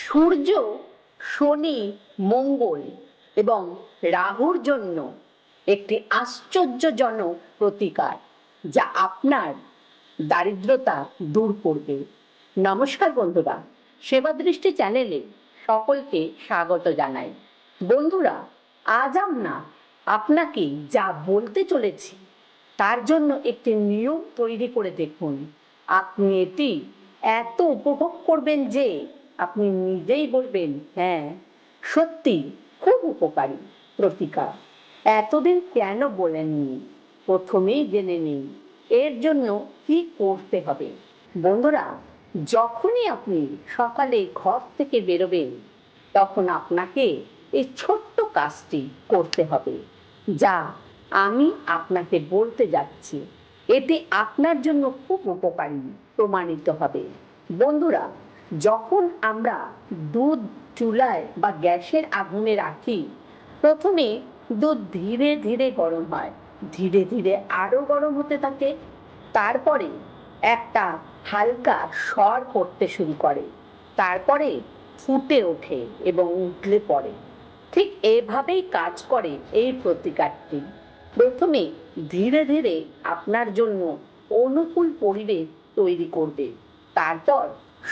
সূর্য, শনি, মঙ্গল এবং রাহুর জন্য একটি আশ্চর্যজনক প্রতিকার, যা আপনার দারিদ্রতা দূর করবে। নমস্কার বন্ধুরা, সেবা দৃষ্টি চ্যানেলে সকলকে স্বাগত জানাই। বন্ধুরা, আজ আমরা আপনাকে যা বলতে চলেছি তার জন্য একটি নিয়ম তৈরি করে দেখুন। আপনি এটি এত উপভোগ করবেন যে আপনি নিজেই বলবেন, হ্যাঁ সত্যি খুব উপকারী প্রতিকার। এতদিন কেন বলেননি? প্রথমেই জেনে নিন এর জন্য কি করতে হবে। বন্ধুরা, যখনই আপনি সকালে ঘর থেকে বেরোবেন তখন আপনাকে এই ছোট্ট কাজটি করতে হবে, যা আমি আপনাকে বলতে যাচ্ছি। এটি আপনার জন্য খুব উপকারী প্রমাণিত হবে। বন্ধুরা, যখন আমরা দুধ চুলায় বা গ্যাসের আগুনে রাখি, প্রথমে দুধ ধীরে ধীরে গরম হয়, ধীরে ধীরে আরো গরম হতে থাকে। তারপরে একটা হালকা স্বর করতে শুরু করে, তারপরে ফুটে ওঠে এবং উতলে পড়ে। ঠিক এভাবেই কাজ করে এই প্রতিকারটি। প্রথমে ধীরে ধীরে আপনার জন্য অনুকূল পরিবেশ তৈরি করবে, তারপর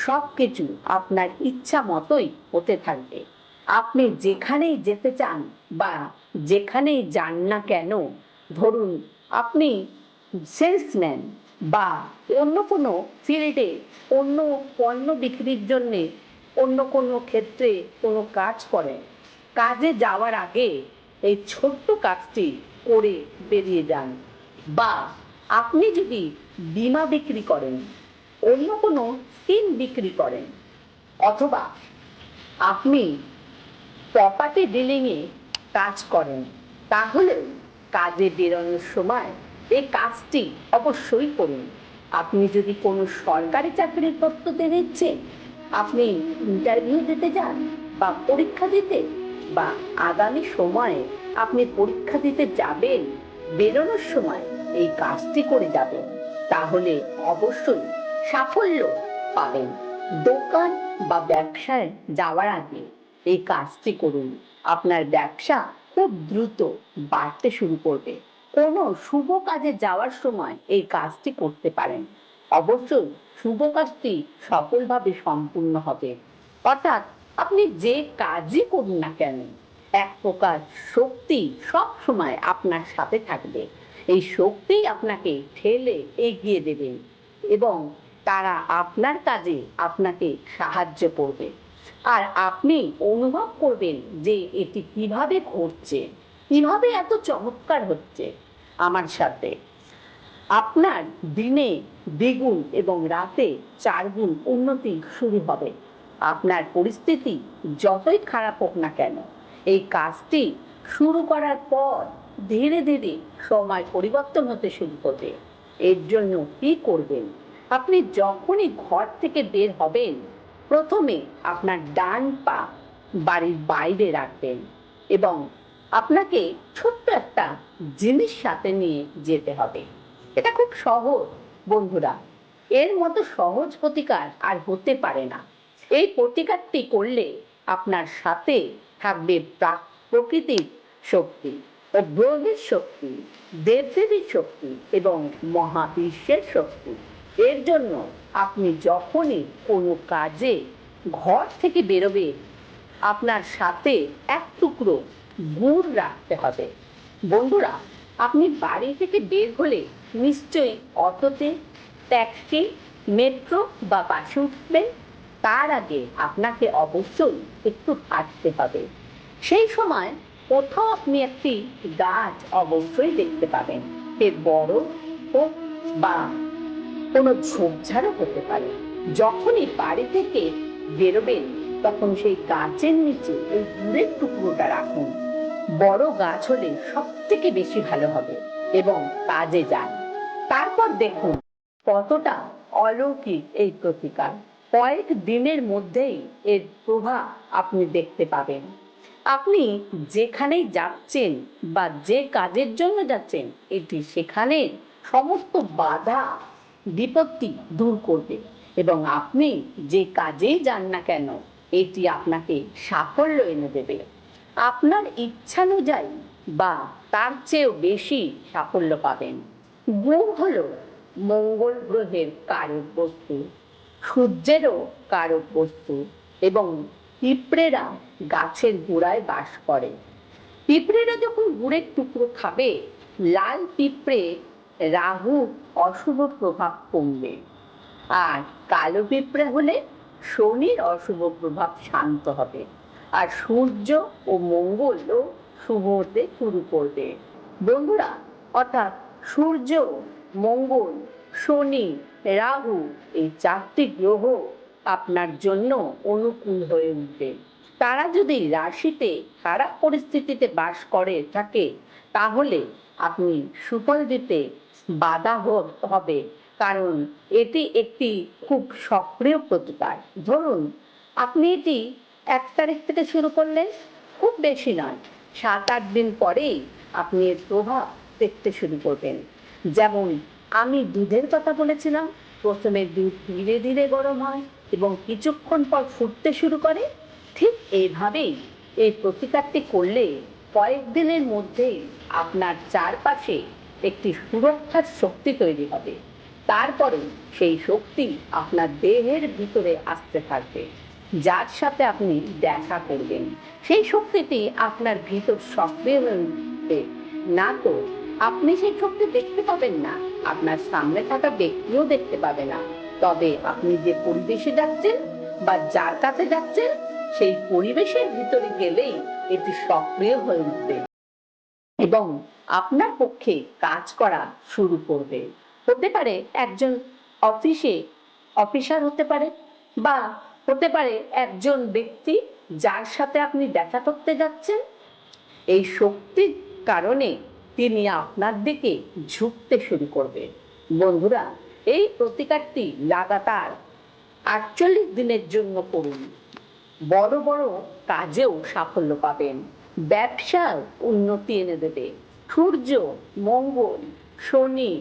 সবকিছু আপনার ইচ্ছা মতোই হতে থাকবে। আপনি যেখানেই যেতে চান বা যেখানেই যান না কেন, ধরুন আপনি সেলসম্যান বা অন্য কোনো ফিল্ডে অন্য পণ্য বিক্রির জন্যে অন্য কোনো ক্ষেত্রে কোনো কাজ করেন, কাজে যাওয়ার আগে এই ছোট্ট কাজটি করে বেরিয়ে যান। বা আপনি যদি বীমা বিক্রি করেন, অন্য কোনো স্কিম বিক্রি করেন, অথবা আপনি প্রপার্টি ডিলিংয়ে কাজ করেন, তাহলে কাজে বেরোনোর সময় এই কাজটি অবশ্যই করুন। আপনি যদি কোনো সরকারি চাকরির প্রস্তুতি নিচ্ছেন, আপনি ইন্টারভিউ দিতে যান বা পরীক্ষা দিতে, বা আগামী সময়ে আপনি পরীক্ষা দিতে যাবেন, বেরোনোর সময় এই কাজটি করে যাবেন, তাহলে অবশ্যই সাফল্য পাবেন। দোকান বা ব্যবসায় যাওয়ার আগে এই কাজটি করুন, আপনার ব্যবসা খুব দ্রুত বাড়তে শুরু করবে। কোনো শুভ কাজে যাওয়ার সময় এই কাজটি করতে পারেন, অবশ্যই শুভ কাজটি সফলভাবে সম্পূর্ণ হবে। অর্থাৎ আপনি যে কাজই করুন না কেন, এক প্রকার শক্তি সব সময় আপনার সাথে থাকবে। এই শক্তি আপনাকে ঠেলে এগিয়ে দেবে এবং তারা আপনার কাজে আপনাকে সাহায্য করবে। আর আপনি অনুভব করবেন যে এটি কিভাবে ঘটছে, কিভাবে এত চমৎকার হচ্ছে আমার সাথে। আপনার দিনে দ্বিগুণ এবং রাতে 4 গুণ উন্নতি শুরু হবে। আপনার পরিস্থিতি যতই খারাপ হোক না কেন, এই কাজটি শুরু করার পর ধীরে ধীরে সময় পরিবর্তন হতে শুরু করবে। এর জন্য কি করবেন? আপনি যখনই ঘর থেকে বের হবেন, প্রথমে আপনার ডান পা বাড়ির বাইরে রাখবেন এবং আপনাকে ছোট্ট একটা জিনিস সাথে নিয়ে যেতে হবে। এটা খুব সহজ বন্ধুরা, এর মতো সহজ প্রতিকার আর হতে পারে না। এই প্রতিকারটি করলে আপনার সাথে থাকবে প্রকৃতির শক্তি ও ব্রহ্মের শক্তি, দেবদেবীর শক্তি এবং মহাবিশ্বের শক্তি। এর জন্য আপনি যখনই কোনো কাজে ঘর থেকে বেরোবে, আপনার সাথে এক টুকরো গুড় রাখতে হবে। বন্ধুরা, আপনি বাড়ি থেকে বের হলে নিশ্চয়ই অটোতে, ট্যাক্সি, মেট্রো বা বাসে উঠবেন। তার আগে আপনাকে অবশ্যই একটু হাঁটতে হবে। সেই সময় কোথাও আপনি একটি গাছ অবশ্যই দেখতে পাবেন, সে বড় হোক বা কোনো ঝোপঝাড়ও হতে পারে। যখনই বাড়ি থেকে বেরোবেন তখন সেই গাছের নিচে এই গুড়ের টুকরোটা রাখুন। বড় গাছ হলে সব থেকে বেশি ভালো হবে এবং কাজে যান। তারপর দেখুন কতটা অলৌকিক এই প্রতিকার। কয়েক দিনের মধ্যেই এর প্রভাব আপনি দেখতে পাবেন। আপনি যেখানেই যাচ্ছেন বা যে কাজের জন্য যাচ্ছেন, এটি সেখানে সমস্ত বাধা বিপত্তি দূর করবে এবং আপনি যে কাজেই যান না কেন, এটি আপনাকে সাফল্য এনে দেবে। আপনার ইচ্ছানুযায়ী বা তার চেয়েও বেশি সাফল্য পাবেন। গ্রহ হলো মঙ্গল গ্রহের কারক বস্তু, সূর্যেরও কারক বস্তু এবং পিঁপড়েরা গাছের গোড়ায় বাস করে। পিঁপড়েরা যখন গুড়ের টুকরো খাবে, লাল পিঁপড়ে রাহু অশুভ প্রভাব কমবে, আর কালো পিঁপড়ে হলে শনির অশুভ প্রভাব শান্ত হবে, আর সূর্য ও মঙ্গলও শুভ হতে শুরু করবে। বন্ধুরা, অর্থাৎ সূর্য, মঙ্গল, শনি, রাহু এই চারটি গ্রহ আপনার জন্য অনুকূল হয়ে উঠবে। তারা যদি রাশিতে খারাপ পরিস্থিতিতে বাস করে থাকে, তাহলে আপনি সুফল দিতে বাধা হবে, কারণ এটি একটি খুব সক্রিয় প্রতিকার। ধরুন, আপনি এটি 1 তারিখ থেকে শুরু করলেন, খুব বেশি নয়, 7-8 দিন পরেই আপনি এর প্রভাব দেখতে শুরু করবেন। যেমন আমি দুধের কথা বলেছিলাম, প্রথমে দুধ ধীরে ধীরে গরম হয় এবং কিছুক্ষণ পর ফুটতে শুরু করে, ঠিক এইভাবেই এই প্রতিকারটি করলে কয়েকদিনের মধ্যেই আপনার চারপাশে একটি সুরক্ষার শক্তি তৈরি হবে। তারপরে সেই শক্তি আপনার দেহের ভিতরে আসতে থাকবে, যার সাথে আপনি দেখা করবেন। সেই শক্তিটি আপনার ভিতর সক্রিয় হয়ে উঠবে। না তো আপনি সেই শক্তি দেখতে পাবেন না, আপনার সামনে থাকা ব্যক্তিও দেখতে পাবে না, তবে আপনি যে পরিবেশে যাচ্ছেন বা যার কাছে যাচ্ছেন, সেই পরিবেশের ভিতরে গেলেই এটি সক্রিয় হয়ে উঠবে এবং আপনার পক্ষে কাজ করা শুরু করবে। হতে পারে একজন অফিসার হতে পারে, বা হতে পারে একজন ব্যক্তি যার সাথে আপনি দেখা করতে যাচ্ছেন। এই শক্তির কারণে তিনি আপনার দিকে ঝুঁকতে শুরু করবে। বন্ধুরা, এই প্রতিকারটি লাগাতার 48 দিনের জন্য করুন। বড় বড় কাজেও সাফল্য পাবেন, ব্যবসায় উন্নতি এনে দেবে। সূর্য, মঙ্গল, শনি,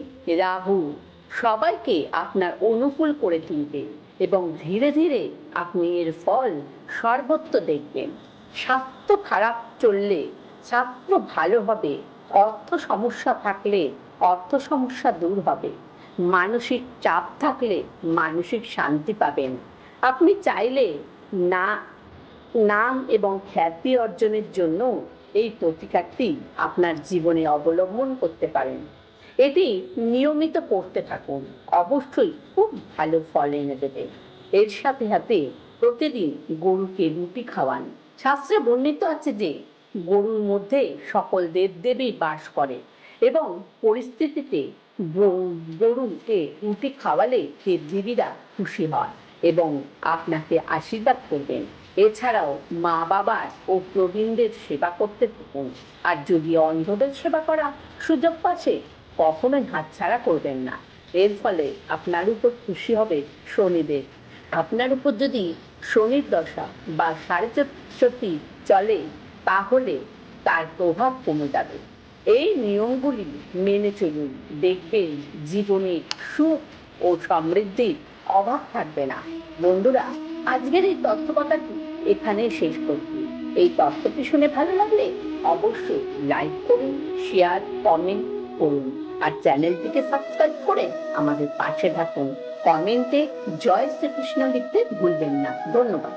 রাহু সবাইকে আপনার অনুকূল করে তুলবে এবং ধীরে ধীরে আপনি এর ফল সর্বত্র দেখবেন। স্বাস্থ্য খারাপ চললে স্বাস্থ্য ভালো হবে, অর্থ সমস্যা থাকলে অর্থ সমস্যা দূর হবে, মানসিক চাপ থাকলে মানসিক শান্তি পাবেন। আপনি চাইলে নাম এবং খ্যাতি অর্জনের জন্য এই প্রতিকারটি আপনার জীবনে অবলম্বন করতে পারেন। এটি নিয়মিত করতে থাকুন, অবশ্যই খুব ভালো ফল এনে দেবে। এর সাথে সাথে প্রতিদিন গরুকে রুটি খাওয়ান। শাস্ত্রে বর্ণিত আছে যে গরুর মধ্যে সকল দেবদেবী বাস করে এবং পরিস্থিতিতে গরুকে রুটি খাওয়ালে দেবদেবীরা খুশি হয় এবং আপনাকে আশীর্বাদ করবেন। এছাড়াও মা বাবার ও প্রবীণদের সেবা করতে থাকুন, আর যদি অন্ধদের সেবা করা সুযোগ পাচ্ছে, কখনোই হাতছাড়া করবেন না। এর ফলে আপনার উপর খুশি হবে শনিদেব। আপনার উপর যদি শনির দশা বা সাড়ে চতুর্থী চলে, তাহলে তার প্রভাব কমে যাবে। এই নিয়মগুলি মেনে চলুন, দেখবেন জীবনে সুখ ও সমৃদ্ধির অভাব থাকবে না। বন্ধুরা, আজকের এই তথ্যকথাটি এখানে শেষ করছি। এই তথ্যটি শুনে ভালো লাগলে অবশ্যই লাইক করুন, শেয়ার, কমেন্ট করুন, আর চ্যানেলটিকে সাবস্ক্রাইব করে আমাদের পাশে থাকুন। কমেন্টে জয় শ্রীকৃষ্ণ লিখতে ভুলবেন না। ধন্যবাদ।